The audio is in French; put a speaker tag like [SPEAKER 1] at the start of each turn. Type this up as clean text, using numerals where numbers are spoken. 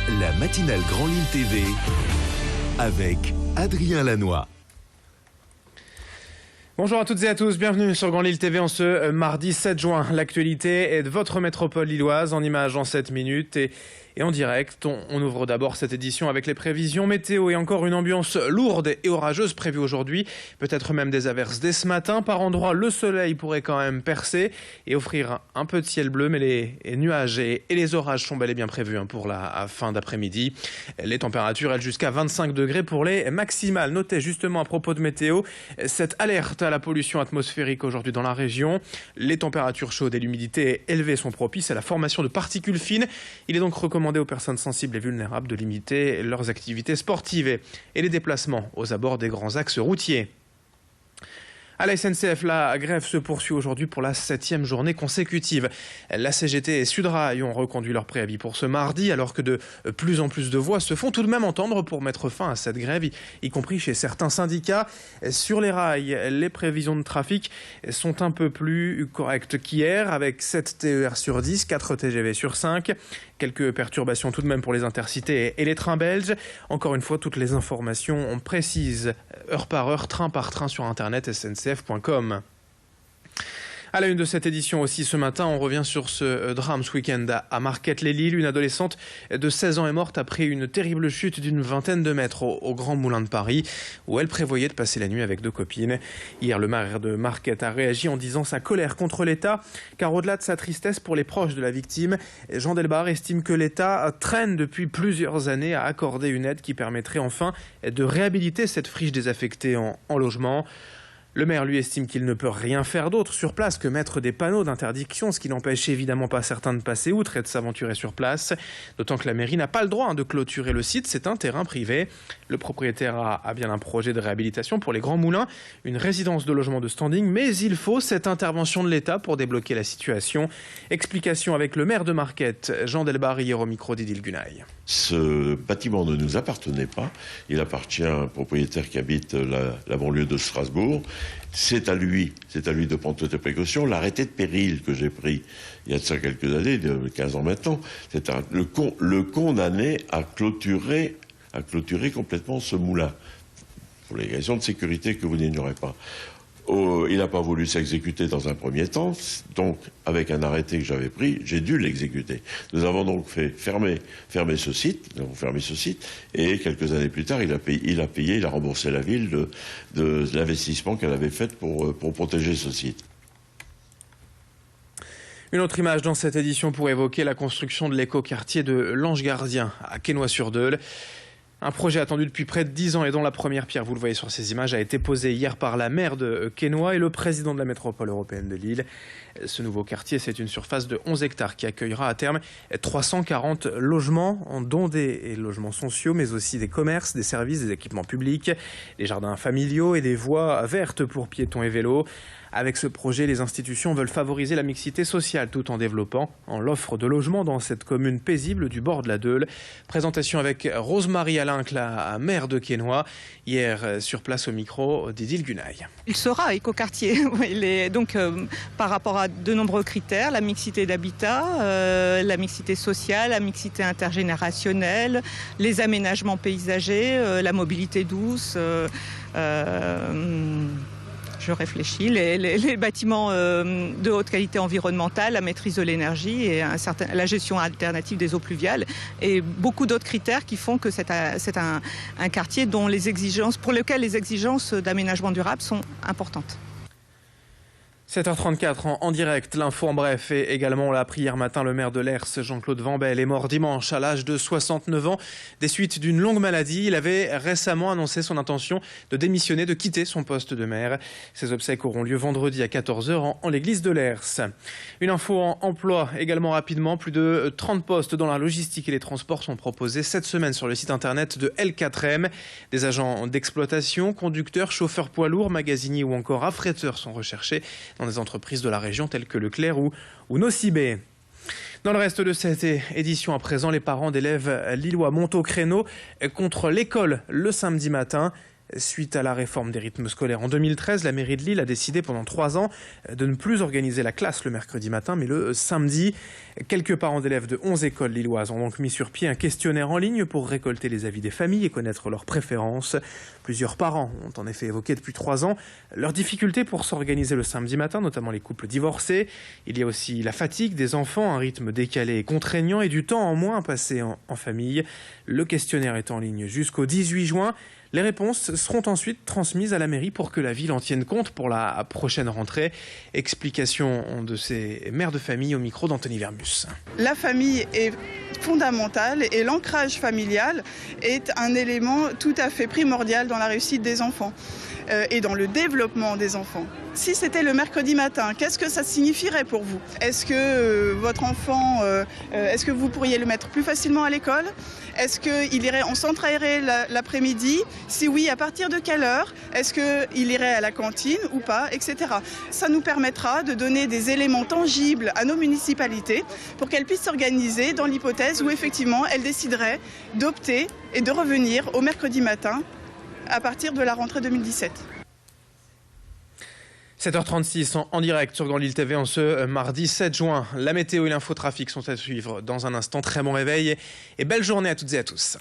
[SPEAKER 1] La matinale Grand Lille TV avec Adrien Lanois.
[SPEAKER 2] Bonjour à toutes et à tous, bienvenue sur Grand Lille TV en ce mardi 7 juin. L'actualité est de votre métropole lilloise en images en 7 minutes et en direct. On ouvre d'abord cette édition avec les prévisions météo et encore une ambiance lourde et orageuse prévue aujourd'hui. Peut-être même des averses dès ce matin. Par endroits, le soleil pourrait quand même percer et offrir un peu de ciel bleu, mais les nuages et les orages sont bel et bien prévus pour la fin d'après-midi. Les températures, elles, jusqu'à 25 degrés pour les maximales. Notez justement à propos de météo, cette alerte à la pollution atmosphérique aujourd'hui dans la région. Les températures chaudes et l'humidité élevée sont propices à la formation de particules fines. Il est donc recommandé aux personnes sensibles et vulnérables de limiter leurs activités sportives et les déplacements aux abords des grands axes routiers. À la SNCF, la grève se poursuit aujourd'hui pour la 7e journée consécutive. La CGT et Sudrail ont reconduit leur préavis pour ce mardi, alors que de plus en plus de voix se font tout de même entendre pour mettre fin à cette grève, y compris chez certains syndicats. Sur les rails, les prévisions de trafic sont un peu plus correctes qu'hier, avec 7 TER sur 10, 4 TGV sur 5. Quelques perturbations tout de même pour les intercités et les trains belges. Encore une fois, toutes les informations précises, heure par heure, train par train sur internet sncf.com. À la une de cette édition aussi ce matin, on revient sur ce drame ce week-end à Marquette-les-Lilles. Une adolescente de 16 ans est morte après une terrible chute d'une vingtaine de mètres au Grand Moulin de Paris, où elle prévoyait de passer la nuit avec 2 copines. Hier, le maire de Marquette a réagi en disant sa colère contre l'État, car au-delà de sa tristesse pour les proches de la victime, Jean Delbar estime que l'État traîne depuis plusieurs années à accorder une aide qui permettrait enfin de réhabiliter cette friche désaffectée en logement. Le maire, lui, estime qu'il ne peut rien faire d'autre sur place que mettre des panneaux d'interdiction, ce qui n'empêche évidemment pas certains de passer outre et de s'aventurer sur place. D'autant que la mairie n'a pas le droit de clôturer le site, c'est un terrain privé. Le propriétaire a bien un projet de réhabilitation pour les Grands Moulins, une résidence de logement de standing, mais il faut cette intervention de l'État pour débloquer la situation. Explication avec le maire de Marquette, Jean Delbar, hier au micro d'Idil Gunaï.
[SPEAKER 3] Ce bâtiment ne nous appartenait pas, il appartient à un propriétaire qui habite la banlieue de Strasbourg. C'est à lui de prendre toutes les précautions. L'arrêté de péril que j'ai pris il y a de ça quelques années, de 15 ans maintenant, c'est le condamner à clôturer complètement ce moulin, pour les raisons de sécurité que vous n'ignorez pas. Il n'a pas voulu s'exécuter dans un premier temps, donc avec un arrêté que j'avais pris, j'ai dû l'exécuter. Nous avons donc fait fermer ce site, et quelques années plus tard, il a remboursé la ville de l'investissement qu'elle avait fait pour protéger ce site.
[SPEAKER 2] Une autre image dans cette édition pour évoquer la construction de l'écoquartier de l'Ange Gardien à Quesnoy-sur-Deûle. Un projet attendu depuis près de 10 ans et dont la première pierre, vous le voyez sur ces images, a été posée hier par la maire de Quesnoy et le président de la métropole européenne de Lille. Ce nouveau quartier, c'est une surface de 11 hectares qui accueillera à terme 340 logements, dont des logements sociaux, mais aussi des commerces, des services, des équipements publics, des jardins familiaux et des voies vertes pour piétons et vélos. Avec ce projet, les institutions veulent favoriser la mixité sociale tout en développant l'offre de logements dans cette commune paisible du bord de la Deûle. Présentation avec Rosemarie Alinck, la maire de Quesnoy, hier sur place au micro d'Idil Gunaï.
[SPEAKER 4] Il sera écoquartier. Il est donc par rapport à de nombreux critères, la mixité d'habitat, la mixité sociale, la mixité intergénérationnelle, les aménagements paysagers, la mobilité douce. Je réfléchis, les bâtiments de haute qualité environnementale, la maîtrise de l'énergie et la gestion alternative des eaux pluviales et beaucoup d'autres critères qui font que c'est un quartier pour lequel les exigences d'aménagement durable sont importantes.
[SPEAKER 2] 7h34 en direct, l'info en bref et également on l'a appris hier matin, le maire de Lers, Jean-Claude Vambel, est mort dimanche à l'âge de 69 ans des suites d'une longue maladie. Il avait récemment annoncé son intention de démissionner, de quitter son poste de maire. Ses obsèques auront lieu vendredi à 14h en l'église de Lers. Une info en emploi également rapidement, plus de 30 postes dans la logistique et les transports sont proposés cette semaine sur le site internet de L4M. Des agents d'exploitation, conducteurs, chauffeurs poids lourds, magasiniers ou encore affréteurs sont recherchés dans des entreprises de la région telles que Leclerc ou Nocibé. Dans le reste de cette édition, à présent, les parents d'élèves lillois montent au créneau contre l'école le samedi matin. Suite à la réforme des rythmes scolaires en 2013, la mairie de Lille a décidé pendant 3 ans de ne plus organiser la classe le mercredi matin, mais le samedi. Quelques parents d'élèves de 11 écoles lilloises ont donc mis sur pied un questionnaire en ligne pour récolter les avis des familles et connaître leurs préférences. Plusieurs parents ont en effet évoqué depuis 3 ans leurs difficultés pour s'organiser le samedi matin, notamment les couples divorcés. Il y a aussi la fatigue des enfants, un rythme décalé et contraignant et du temps en moins passé en famille. Le questionnaire est en ligne jusqu'au 18 juin. Les réponses seront ensuite transmises à la mairie pour que la ville en tienne compte pour la prochaine rentrée. Explication de ces mères de famille au micro d'Anthony Vermus.
[SPEAKER 5] La famille est fondamentale et l'ancrage familial est un élément tout à fait primordial dans la réussite des enfants et dans le développement des enfants. Si c'était le mercredi matin, qu'est-ce que ça signifierait pour vous? Est-ce que votre enfant, est-ce que vous pourriez le mettre plus facilement à l'école? Est-ce qu'il irait en centre aéré l'après-midi? Si oui, à partir de quelle heure? Est-ce qu'il irait à la cantine ou pas, etc. Ça nous permettra de donner des éléments tangibles à nos municipalités pour qu'elles puissent s'organiser dans l'hypothèse où effectivement elles décideraient d'opter et de revenir au mercredi matin à partir de la rentrée 2017.
[SPEAKER 2] 7h36 en direct sur Grand Lille TV en ce mardi 7 juin. La météo et l'infotrafic sont à suivre dans un instant. Très bon réveil et belle journée à toutes et à tous.